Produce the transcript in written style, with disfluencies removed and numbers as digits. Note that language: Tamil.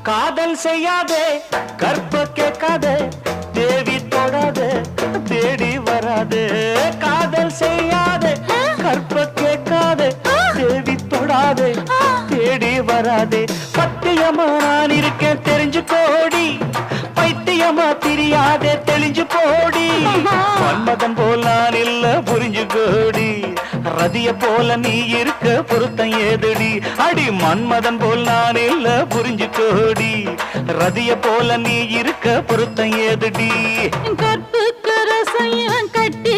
காதல் செய்யாதே கற்ப கேட்காதே தேவி தொடாதே தேடி வராதே காதல் செய்யாதே கற்ப கேட்காதே தேவி தொடாதே தேடி வராதே பத்தியமா நான் இருக்கேன் தெரிஞ்சு கோடி பைத்தியமா தெரியாதே தெளிஞ்சு போடி மன்மதன் போல் நான் இல்ல புரிஞ்சு கோடி ரதிய போல நீ இருக்க பொருத்தம் ஏதுடி அடி மன்மதன் போல் நான் இல்ல புரிஞ்சு கோடி ரதிய போல நீ இருக்க பொருத்தம் ஏதுடி கற்புக்கு ரசையம் கட்டி